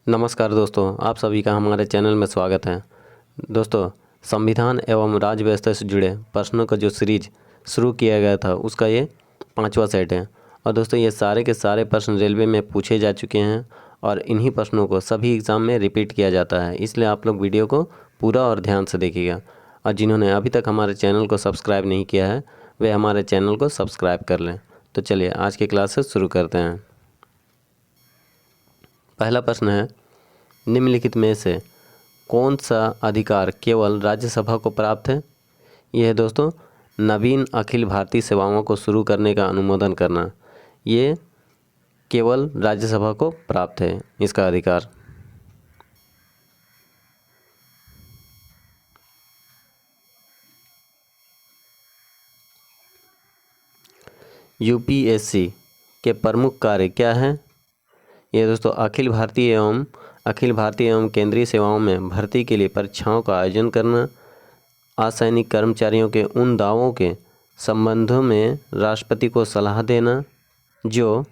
नमस्कार दोस्तों, आप सभी का हमारे चैनल में स्वागत है। दोस्तों, संविधान एवं राज्य व्यवस्था से जुड़े प्रश्नों का जो सीरीज शुरू किया गया था उसका ये 5वां सेट है। और दोस्तों, ये सारे के सारे प्रश्न रेलवे में पूछे जा चुके हैं और इन्हीं प्रश्नों को सभी एग्ज़ाम में रिपीट किया जाता है। इसलिए आप लोग वीडियो को पूरा और ध्यान से देखिएगा। और जिन्होंने अभी तक हमारे चैनल को सब्सक्राइब नहीं किया है वे हमारे चैनल को सब्सक्राइब कर लें। तो चलिए आज की क्लासेस शुरू करते हैं। पहला प्रश्न है, निम्नलिखित में से कौन सा अधिकार केवल राज्यसभा को प्राप्त है? यह है दोस्तों, नवीन अखिल भारतीय सेवाओं को शुरू करने का अनुमोदन करना। ये केवल राज्यसभा को प्राप्त है इसका अधिकार। यूपीएससी के प्रमुख कार्य क्या हैं? ये दोस्तों, अखिल भारतीय एवं केंद्रीय सेवाओं में भर्ती के लिए परीक्षाओं का आयोजन करना, असैनिक कर्मचारियों के उन दावों के संबंध में राष्ट्रपति को सलाह देना जो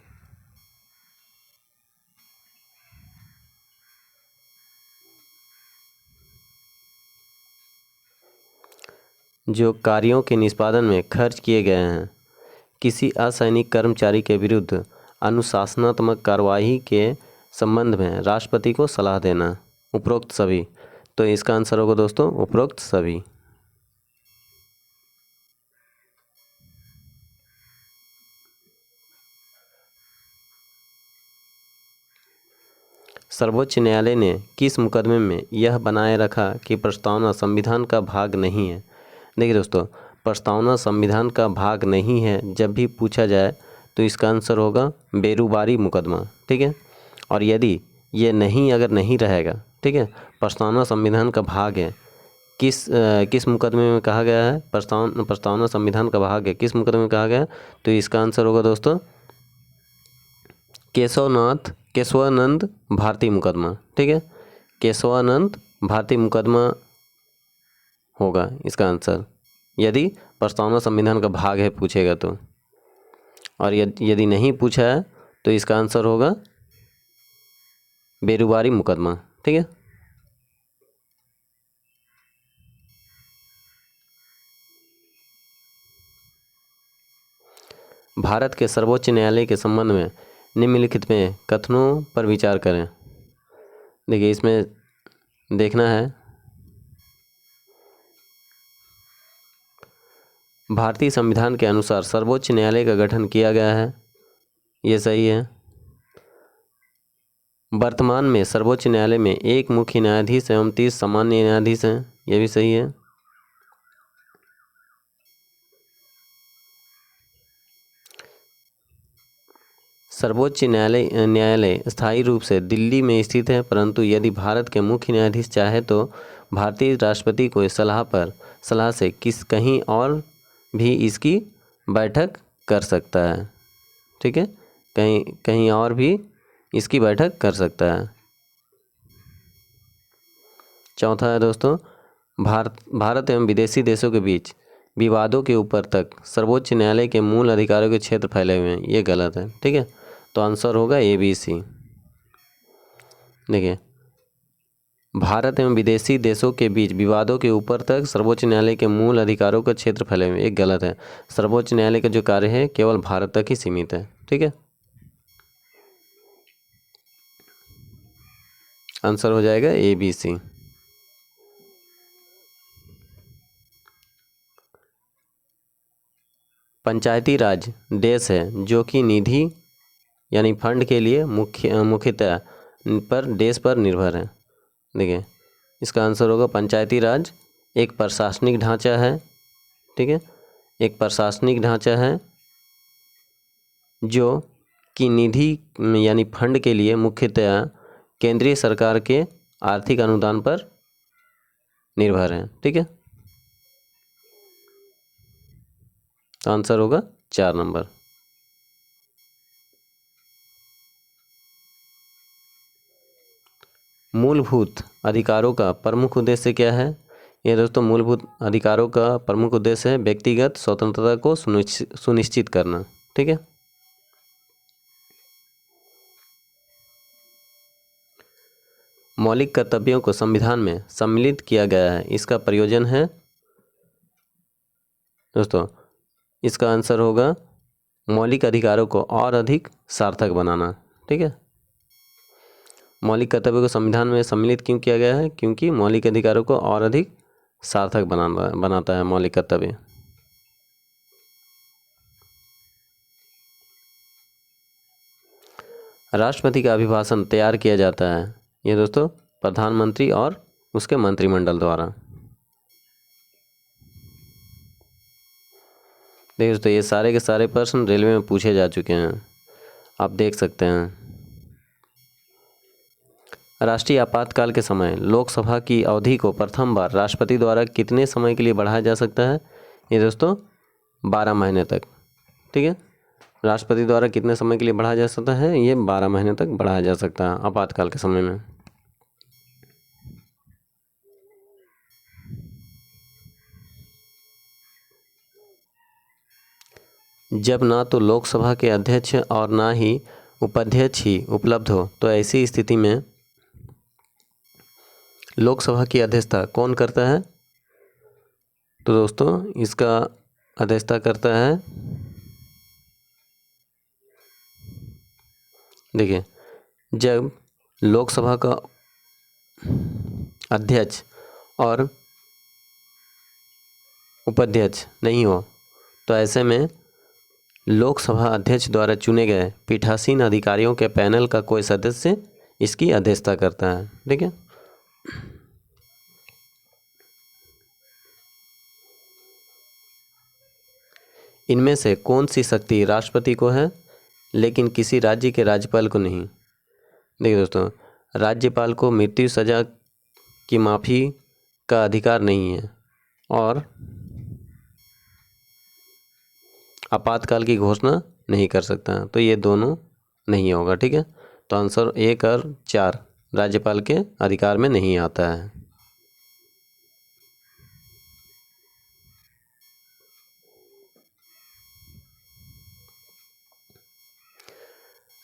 कार्यों के निष्पादन में खर्च किए गए हैं। किसी असैनिक कर्मचारी के विरुद्ध अनुशासनात्मक कार्रवाई के संबंध में राष्ट्रपति को सलाह देना। उपरोक्त सभी। तो इसका आंसर होगा दोस्तों उपरोक्त सभी। सर्वोच्च न्यायालय ने किस मुकदमे में यह बनाए रखा कि प्रस्तावना संविधान का भाग नहीं है? देखिए दोस्तों, प्रस्तावना संविधान का भाग नहीं है जब भी पूछा जाए तो इसका आंसर होगा बेरुबारी मुकदमा। ठीक है। और यदि ये अगर नहीं रहेगा, ठीक है, प्रस्तावना संविधान का भाग है, किस मुकदमे में कहा गया है प्रस्तावना संविधान का भाग है, किस मुकदमे में कहा गया है? तो इसका आंसर होगा दोस्तों केशवानंद भारती मुकदमा। ठीक है, केशवानंद भारती मुकदमा होगा इसका आंसर, यदि प्रस्तावना संविधान का भाग है पूछेगा तो। और यदि नहीं पूछा है तो इसका आंसर होगा बेरुबारी मुकदमा। ठीक है। भारत के सर्वोच्च न्यायालय के संबंध में निम्नलिखित में कथनों पर विचार करें। देखिए, इसमें देखना है, भारतीय संविधान के अनुसार सर्वोच्च न्यायालय का गठन किया गया है, ये सही है। वर्तमान में सर्वोच्च न्यायालय में एक मुख्य न्यायाधीश एवं 30 सामान्य न्यायाधीश हैं, यह भी सही है। सर्वोच्च न्यायालय स्थायी रूप से दिल्ली में स्थित है, परंतु यदि भारत के मुख्य न्यायाधीश चाहे तो भारतीय राष्ट्रपति को सलाह से कहीं और भी इसकी बैठक कर सकता है। ठीक है, कहीं और भी इसकी बैठक कर सकता है। चौथा है दोस्तों, भारत एवं विदेशी देशों के बीच विवादों के ऊपर तक सर्वोच्च न्यायालय के मूल अधिकारों के क्षेत्र फैले हुए हैं, ये गलत है। ठीक है, तो आंसर होगा ABC। देखिए, भारत एवं विदेशी देशों के बीच विवादों के ऊपर तक सर्वोच्च न्यायालय के मूल अधिकारों का क्षेत्र फैले हुए हैं, ये गलत है। सर्वोच्च न्यायालय का जो कार्य है केवल भारत तक ही सीमित है। ठीक है, आंसर हो जाएगा ABC। पंचायती राज देश है जो कि निधि यानी फंड के लिए मुख्यतः देश पर निर्भर है। देखिए, इसका आंसर होगा पंचायती राज एक प्रशासनिक ढांचा है। ठीक है, एक प्रशासनिक ढांचा है जो कि निधि यानी फंड के लिए मुख्यतः केंद्रीय सरकार के आर्थिक अनुदान पर निर्भर है। ठीक है, तो आंसर होगा 4 नंबर। मूलभूत अधिकारों का प्रमुख उद्देश्य क्या है? ये दोस्तों, मूलभूत अधिकारों का प्रमुख उद्देश्य है व्यक्तिगत स्वतंत्रता को सुनिश्चित करना। ठीक है, मौलिक कर्तव्यों को संविधान में सम्मिलित किया गया है, इसका प्रयोजन है दोस्तों, इसका आंसर होगा मौलिक अधिकारों को और अधिक सार्थक बनाना। ठीक है, मौलिक कर्तव्यों को संविधान में सम्मिलित क्यों किया गया है? क्योंकि मौलिक अधिकारों को और अधिक सार्थक बनाता है मौलिक कर्तव्य। राष्ट्रपति का अभिभाषण तैयार किया जाता है, ये दोस्तों प्रधानमंत्री और उसके मंत्रिमंडल द्वारा। देखिए दोस्तों, ये सारे के सारे प्रश्न रेलवे में पूछे जा चुके हैं, आप देख सकते हैं। राष्ट्रीय आपातकाल के समय लोकसभा की अवधि को प्रथम बार राष्ट्रपति द्वारा कितने समय के लिए बढ़ाया जा सकता है? ये दोस्तों 12 महीने तक। ठीक है, राष्ट्रपति द्वारा कितने समय के लिए बढ़ाया जा सकता है? ये 12 महीने तक बढ़ाया जा सकता है आपातकाल के समय में। जब ना तो लोकसभा के अध्यक्ष और ना ही उपाध्यक्ष ही उपलब्ध हो तो ऐसी स्थिति में लोकसभा की अध्यक्षता कौन करता है? तो दोस्तों इसका अध्यक्षता करता है, देखिए, जब लोकसभा का अध्यक्ष और उपाध्यक्ष नहीं हो तो ऐसे में लोकसभा अध्यक्ष द्वारा चुने गए पीठासीन अधिकारियों के पैनल का कोई सदस्य इसकी अध्यक्षता करता है। ठीक है, इनमें से कौन सी शक्ति राष्ट्रपति को है लेकिन किसी राज्य के राज्यपाल को नहीं? देखिए दोस्तों, राज्यपाल को मृत्यु सजा की माफ़ी का अधिकार नहीं है और आपातकाल की घोषणा नहीं कर सकता, तो ये दोनों नहीं होगा। ठीक है, तो आंसर 1 और 4 राज्यपाल के अधिकार में नहीं आता है।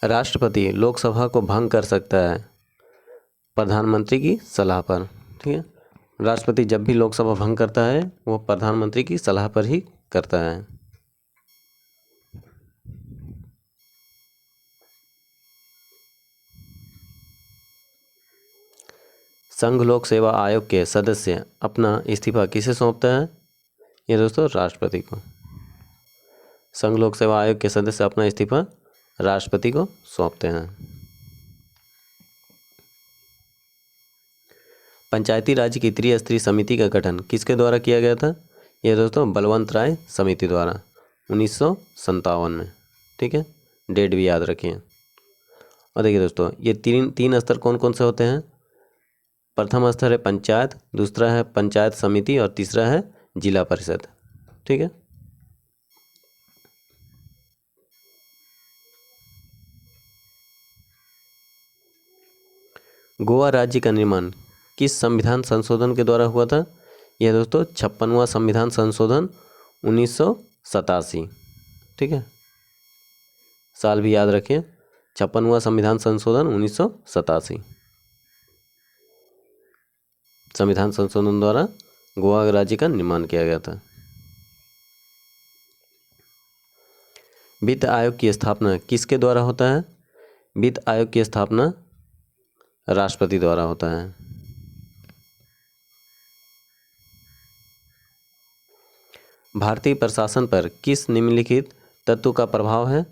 राष्ट्रपति लोकसभा को भंग कर सकता है प्रधानमंत्री की सलाह पर। ठीक है, राष्ट्रपति जब भी लोकसभा भंग करता है वो प्रधानमंत्री की सलाह पर ही करता है। संघ लोक सेवा आयोग के सदस्य अपना इस्तीफा किसे सौंपता है? ये दोस्तों राष्ट्रपति को। संघ लोक सेवा आयोग के सदस्य अपना इस्तीफा राष्ट्रपति को सौंपते हैं। पंचायती राज की त्रिस्तरीय समिति का गठन किसके द्वारा किया गया था? ये दोस्तों बलवंत राय समिति द्वारा 1957 में। ठीक है, डेट भी याद रखिए। और देखिए दोस्तों, ये तीन स्तर कौन कौन से होते हैं? प्रथम स्तर है पंचायत, दूसरा है पंचायत समिति और तीसरा है जिला परिषद। ठीक है, गोवा राज्य का निर्माण किस संविधान संशोधन के द्वारा हुआ था? यह दोस्तों 56वां संविधान संशोधन 1987। ठीक है, साल भी याद रखिए, 56वां संविधान संशोधन 1987। संविधान संशोधन द्वारा गोवा राज्य का निर्माण किया गया था। वित्त आयोग की स्थापना किसके द्वारा होता है? वित्त आयोग की स्थापना राष्ट्रपति द्वारा होता है। भारतीय प्रशासन पर किस निम्नलिखित तत्व का प्रभाव है?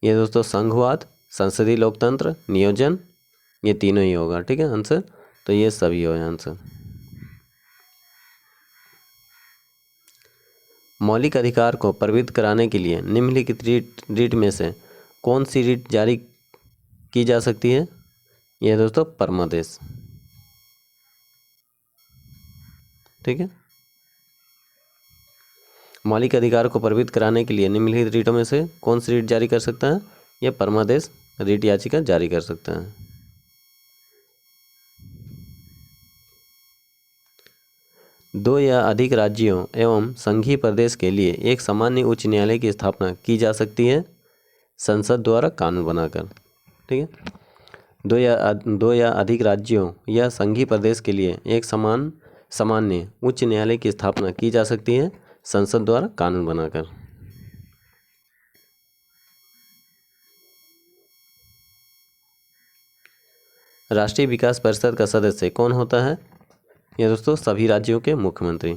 ये दोस्तों संघवाद, संसदीय लोकतंत्र, नियोजन, ये तीनों ही होगा। ठीक है आंसर, तो ये सभी हो आंसर। मौलिक अधिकार को प्रवृत्त कराने के लिए निम्नलिखित रीट में से कौन सी रीट जारी की जा सकती है? यह दोस्तों परमादेश। ठीक है, मौलिक अधिकार को प्रवृत्त कराने के लिए निम्नलिखित रीटों में से कौन सी रीट जारी कर सकता है? यह परमादेश रीट याचिका जारी कर सकता है। दो या अधिक राज्यों एवं संघीय प्रदेश के लिए एक सामान्य उच्च न्यायालय की स्थापना की जा सकती है संसद द्वारा कानून बनाकर। ठीक है, दो या अधिक राज्यों या संघीय प्रदेश के लिए एक सामान्य उच्च न्यायालय की स्थापना की जा सकती है संसद द्वारा कानून बनाकर। राष्ट्रीय विकास परिषद का सदस्य कौन होता है? ये दोस्तों सभी राज्यों के मुख्यमंत्री,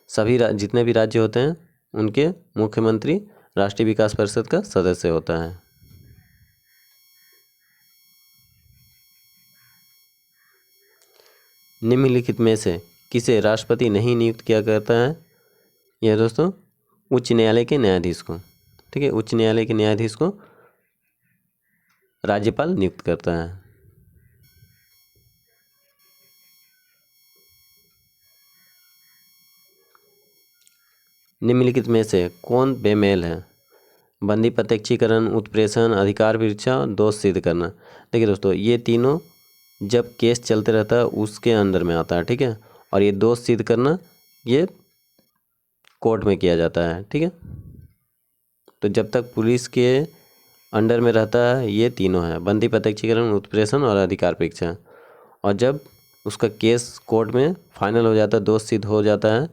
जितने भी राज्य होते हैं उनके मुख्यमंत्री राष्ट्रीय विकास परिषद का सदस्य होता है। निम्नलिखित में से किसे राष्ट्रपति नहीं नियुक्त किया करता है? यह दोस्तों उच्च न्यायालय के न्यायाधीश को, ठीक है, उच्च न्यायालय के न्यायाधीश को राज्यपाल नियुक्त करता है। निम्नलिखित में से कौन बेमेल है? बंदी प्रत्यक्षीकरण, उत्प्रेषण, अधिकार परीक्षा, दोष सिद्ध करना। देखिए दोस्तों, ये तीनों जब केस चलते रहता है उसके अंदर में आता है, ठीक है, और ये दोष सिद्ध करना ये कोर्ट में किया जाता है, ठीक है। तो जब तक पुलिस के अंडर में रहता है ये तीनों है, बंदी प्रत्यक्षीकरण, उत्प्रेषण और अधिकार परीक्षा, और जब उसका केस कोर्ट में फाइनल हो जाता है, दोष सिद्ध हो जाता है,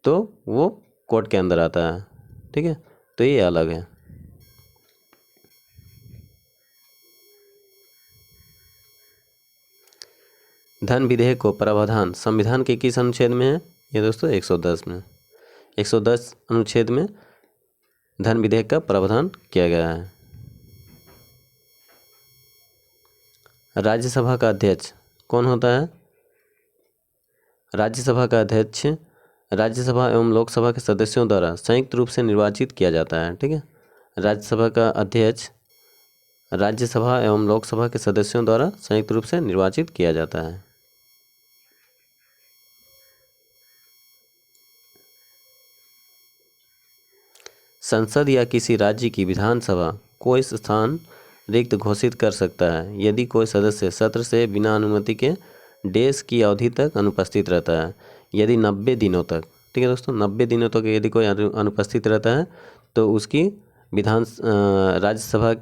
तो वो कोर्ट के अंदर आता है, ठीक है। तो ये अलग है। धन विधेयक को प्रावधान संविधान के किस अनुच्छेद में है? ये दोस्तों 110 में, 110 अनुच्छेद में धन विधेयक का प्रावधान किया गया है। राज्यसभा का अध्यक्ष कौन होता है? राज्यसभा का अध्यक्ष राज्यसभा एवं लोकसभा के सदस्यों द्वारा संयुक्त रूप से निर्वाचित किया जाता है, ठीक है। राज्यसभा का अध्यक्ष राज्यसभा एवं लोकसभा के सदस्यों द्वारा संयुक्त रूप से निर्वाचित किया जाता है। संसद या किसी राज्य की विधानसभा कोई स्थान रिक्त घोषित कर सकता है यदि कोई सदस्य सत्र से बिना अनुमति के डेज की अवधि तक अनुपस्थित रहता है। यदि 90 दिनों तक, ठीक है दोस्तों, 90 दिनों तक यदि कोई अनुपस्थित रहता है तो उसकी राज्यसभा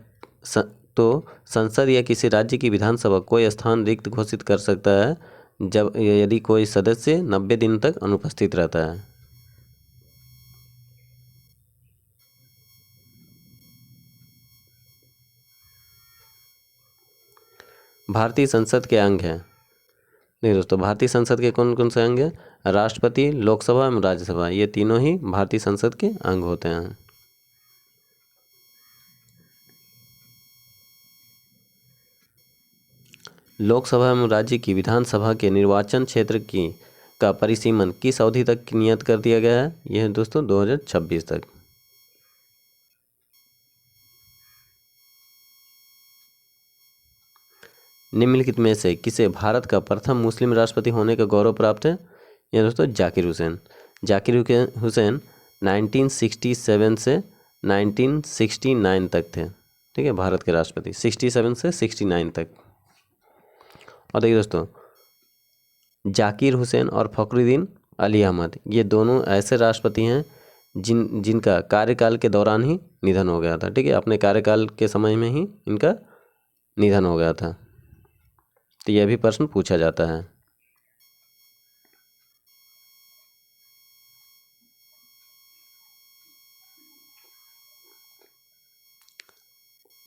तो संसद या किसी राज्य की विधानसभा कोई स्थान रिक्त घोषित कर सकता है जब यदि कोई सदस्य 90 दिन तक अनुपस्थित रहता है। भारतीय संसद के अंग हैं। नहीं दोस्तों, भारतीय संसद के कौन कौन से अंग हैं? राष्ट्रपति, लोकसभा एवं राज्यसभा, ये तीनों ही भारतीय संसद के अंग होते हैं। लोकसभा एवं राज्य की विधानसभा के निर्वाचन क्षेत्र का परिसीमन किस अवधि तक नियत कर दिया गया है? यह है दोस्तों 2026 तक। निम्नलिखित में से किसे भारत का प्रथम मुस्लिम राष्ट्रपति होने का गौरव प्राप्त है? यह दोस्तों जाकिर हुसैन। जाकिर हुसैन 1967 से 1969 तक थे, ठीक है, भारत के राष्ट्रपति 67 से 69 तक। और देखिए दोस्तों, जाकिर हुसैन और फखरुद्दीन अली अहमद ये दोनों ऐसे राष्ट्रपति हैं जिनका कार्यकाल के दौरान ही निधन हो गया था, ठीक है, अपने कार्यकाल के समय में ही इनका निधन हो गया था। तो यह भी प्रश्न पूछा जाता है।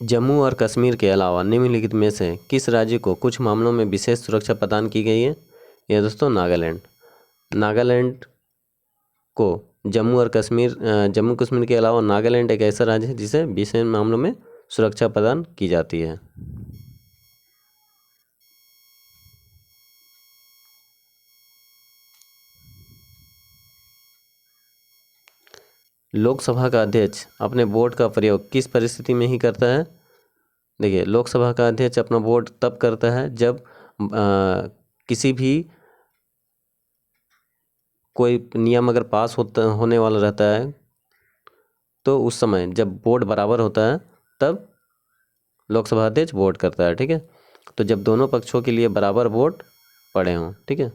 जम्मू और कश्मीर के अलावा निम्नलिखित में से किस राज्य को कुछ मामलों में विशेष सुरक्षा प्रदान की गई है? यह दोस्तों नागालैंड। नागालैंड को जम्मू कश्मीर के अलावा नागालैंड एक ऐसा राज्य है जिसे विशेष मामलों में सुरक्षा प्रदान की जाती है। लोकसभा का अध्यक्ष अपने वोट का प्रयोग किस परिस्थिति में ही करता है? देखिए, लोकसभा का अध्यक्ष अपना वोट तब करता है जब किसी भी कोई नियम अगर पास होने वाला रहता है तो उस समय जब वोट बराबर होता है तब लोकसभा अध्यक्ष वोट करता है, ठीक है। तो जब दोनों पक्षों के लिए बराबर वोट पड़े हों, ठीक है,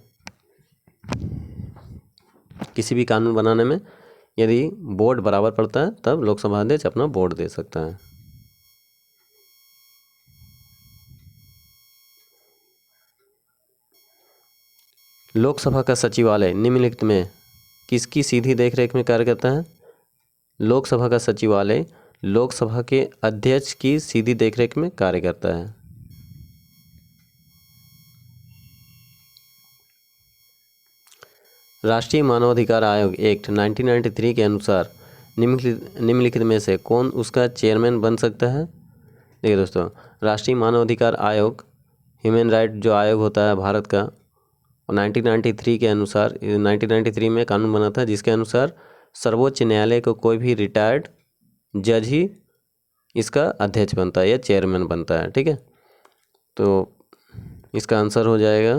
किसी भी कानून बनाने में यदि वोट बराबर पड़ता है तब लोकसभा अध्यक्ष अपना वोट दे सकता है। लोकसभा का सचिवालय निम्नलिखित में किसकी सीधी देखरेख में कार्य करता है? लोकसभा का सचिवालय लोकसभा के अध्यक्ष की सीधी देखरेख में कार्य करता है। राष्ट्रीय मानवाधिकार आयोग एक्ट 1993 के अनुसार निम्नलिखित में से कौन उसका चेयरमैन बन सकता है? देखिए दोस्तों, राष्ट्रीय मानवाधिकार आयोग ह्यूमन राइट जो आयोग होता है भारत का, 1993 के अनुसार 1993 में कानून बना था, जिसके अनुसार सर्वोच्च न्यायालय को कोई भी रिटायर्ड जज ही इसका अध्यक्ष बनता है या चेयरमैन बनता है। ठीक है, तो इसका आंसर हो जाएगा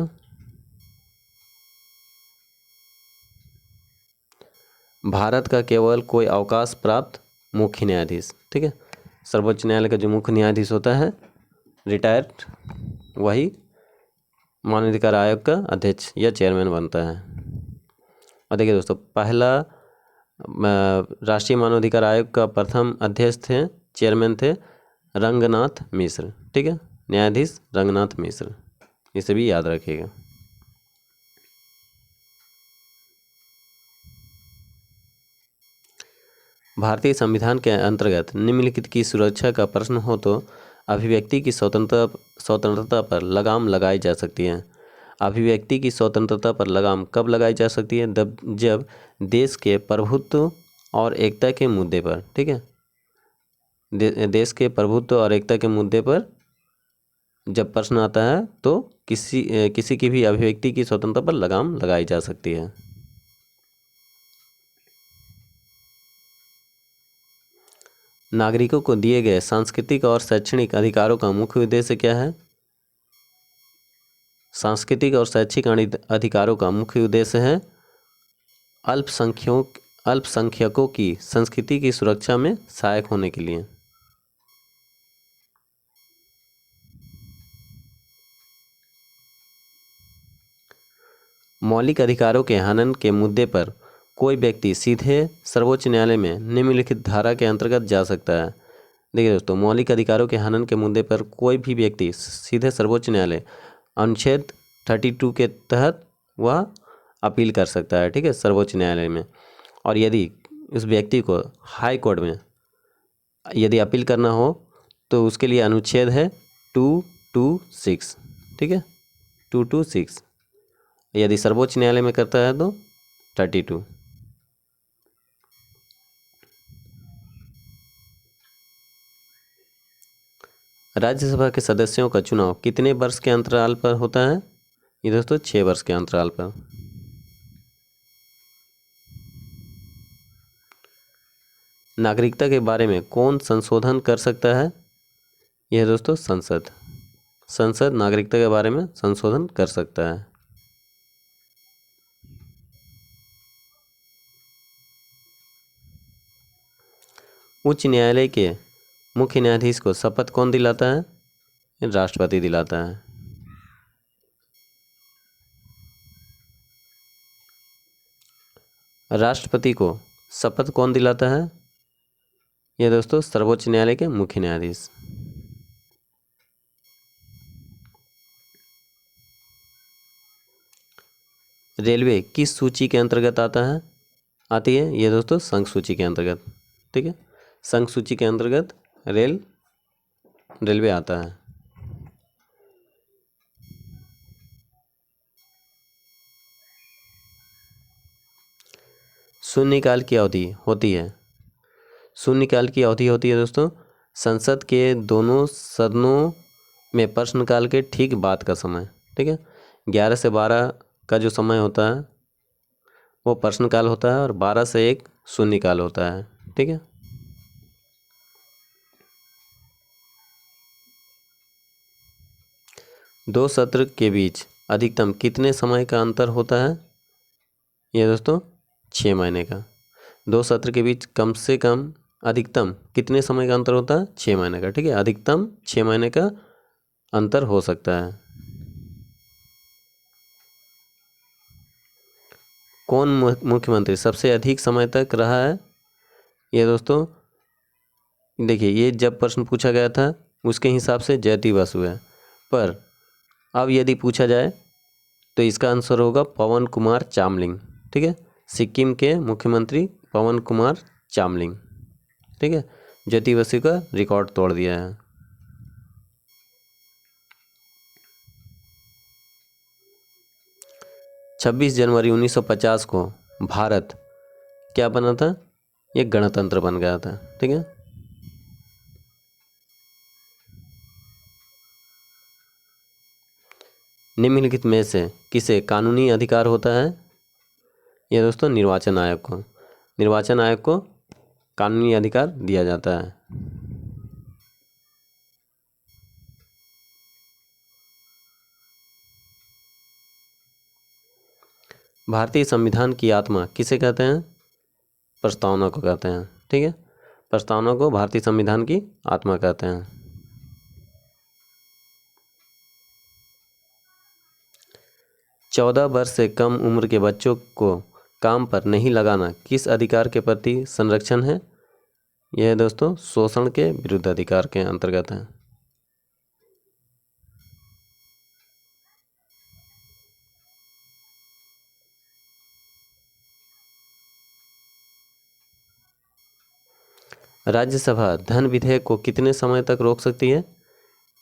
भारत का केवल कोई अवकाश प्राप्त मुख्य न्यायाधीश। ठीक है, सर्वोच्च न्यायालय का जो मुख्य न्यायाधीश होता है रिटायर्ड, वही मानवाधिकार आयोग का अध्यक्ष या चेयरमैन बनता है। और देखिए दोस्तों, पहला राष्ट्रीय मानवाधिकार आयोग का प्रथम अध्यक्ष थे, चेयरमैन थे रंगनाथ मिश्र। ठीक है, न्यायाधीश रंगनाथ मिश्र, इसे भी याद रखिएगा। भारतीय संविधान के अंतर्गत निम्नलिखित की सुरक्षा का प्रश्न हो तो अभिव्यक्ति की स्वतंत्रता पर लगाम लगाई जा सकती है। अभिव्यक्ति की स्वतंत्रता पर लगाम कब लगाई जा सकती है? जब देश के प्रभुत्व और एकता के मुद्दे पर, ठीक है, देश के प्रभुत्व और एकता के मुद्दे पर जब प्रश्न आता है तो किसी की भी अभिव्यक्ति की स्वतंत्रता पर लगाम लगाई जा सकती है। नागरिकों को दिए गए सांस्कृतिक और शैक्षणिक अधिकारों का मुख्य उद्देश्य क्या है? सांस्कृतिक और शैक्षिक अधिकारों का मुख्य उद्देश्य है अल्पसंख्यकों की संस्कृति की सुरक्षा में सहायक होने के लिए। मौलिक अधिकारों के हनन के मुद्दे पर कोई व्यक्ति सीधे सर्वोच्च न्यायालय में निम्नलिखित धारा के अंतर्गत जा सकता है। देखिए दोस्तों, मौलिक अधिकारों के हनन के मुद्दे पर कोई भी व्यक्ति सीधे सर्वोच्च न्यायालय अनुच्छेद 32 के तहत वह अपील कर सकता है। ठीक है, सर्वोच्च न्यायालय में। और यदि उस व्यक्ति को हाई कोर्ट में यदि अपील करना हो तो उसके लिए अनुच्छेद है 226। ठीक है, 226। यदि सर्वोच्च न्यायालय में करता है तो 32। राज्यसभा के सदस्यों का चुनाव कितने वर्ष के अंतराल पर होता है? ये दोस्तों 6 वर्ष के अंतराल पर। नागरिकता के बारे में कौन संशोधन कर सकता है? यह दोस्तों संसद नागरिकता के बारे में संशोधन कर सकता है। उच्च न्यायालय के मुख्य न्यायाधीश को शपथ कौन दिलाता है? राष्ट्रपति दिलाता है। राष्ट्रपति को शपथ कौन दिलाता है? यह दोस्तों सर्वोच्च न्यायालय के मुख्य न्यायाधीश। रेलवे किस सूची के अंतर्गत आती है? यह दोस्तों संघ सूची के अंतर्गत। ठीक है, संघ सूची के अंतर्गत रेलवे आता है। शून्यकाल की अवधि होती है। शून्यकाल की अवधि होती है दोस्तों संसद के दोनों सदनों में प्रश्नकाल के ठीक बाद का समय। ठीक है, 11 से 12 का जो समय होता है वो प्रश्नकाल होता है और 12 से 1 शून्यकाल होता है। ठीक है, दो सत्र के बीच अधिकतम कितने समय का अंतर होता है? यह दोस्तों 6 महीने का। दो सत्र के बीच कम से कम अधिकतम कितने समय का अंतर होता है? 6 महीने का। ठीक है, अधिकतम 6 महीने का अंतर हो सकता है। कौन मुख्यमंत्री सबसे अधिक समय तक रहा है? ये दोस्तों देखिए, ये जब प्रश्न पूछा गया था उसके हिसाब से जयती बसु है, पर अब यदि पूछा जाए तो इसका आंसर होगा पवन कुमार चामलिंग। ठीक है, सिक्किम के मुख्यमंत्री पवन कुमार चामलिंग। ठीक है, जो दिवसी का रिकॉर्ड तोड़ दिया है। छब्बीस जनवरी 1950 को भारत क्या बना था? ये गणतंत्र बन गया था। ठीक है, निम्नलिखित में से किसे कानूनी अधिकार होता है? यह दोस्तों निर्वाचन आयोग को। निर्वाचन आयोग को कानूनी अधिकार दिया जाता है। भारतीय संविधान की आत्मा किसे कहते हैं? प्रस्तावना को कहते हैं। ठीक है, प्रस्तावना को भारतीय संविधान की आत्मा कहते हैं। चौदह वर्ष से कम उम्र के बच्चों को काम पर नहीं लगाना किस अधिकार के प्रति संरक्षण है? यह दोस्तों शोषण के विरुद्ध अधिकार के अंतर्गत है। राज्यसभा धन विधेयक को कितने समय तक रोक सकती है?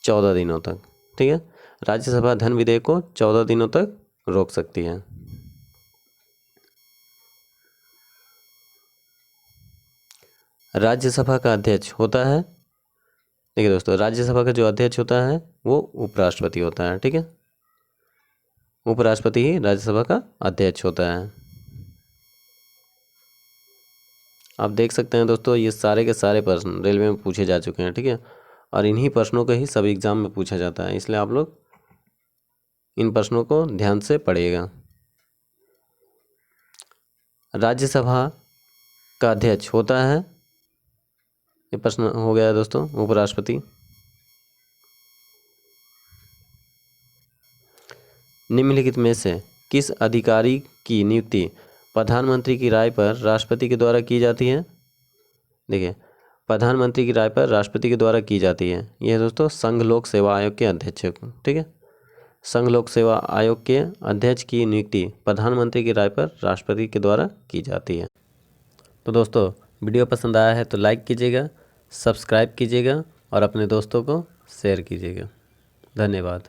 14 दिनों तक। ठीक है, राज्यसभा धन विधेयक को 14 दिनों तक रोक सकती है। राज्यसभा का अध्यक्ष होता है, देखिए दोस्तों, राज्यसभा का जो अध्यक्ष होता है वो उपराष्ट्रपति होता है। ठीक है, उपराष्ट्रपति ही राज्यसभा का अध्यक्ष होता है। आप देख सकते हैं दोस्तों, ये सारे के सारे प्रश्न रेलवे में पूछे जा चुके हैं। ठीक है, और इन्हीं प्रश्नों को ही सब एग्जाम में पूछा जाता है, इसलिए आप लोग इन प्रश्नों को ध्यान से पढ़िएगा। राज्यसभा का अध्यक्ष होता है, ये प्रश्न हो गया दोस्तों, उपराष्ट्रपति। निम्नलिखित में से किस अधिकारी की नियुक्ति प्रधानमंत्री की राय पर राष्ट्रपति के द्वारा की जाती है? देखिए, प्रधानमंत्री की राय पर राष्ट्रपति के द्वारा की जाती है। यह दोस्तों संघ लोक सेवा आयोग के अध्यक्ष को। ठीक है, संघ लोक सेवा आयोग के अध्यक्ष की नियुक्ति प्रधानमंत्री की राय पर राष्ट्रपति के द्वारा की जाती है। तो दोस्तों, वीडियो पसंद आया है तो लाइक कीजिएगा, सब्सक्राइब कीजिएगा और अपने दोस्तों को शेयर कीजिएगा। धन्यवाद।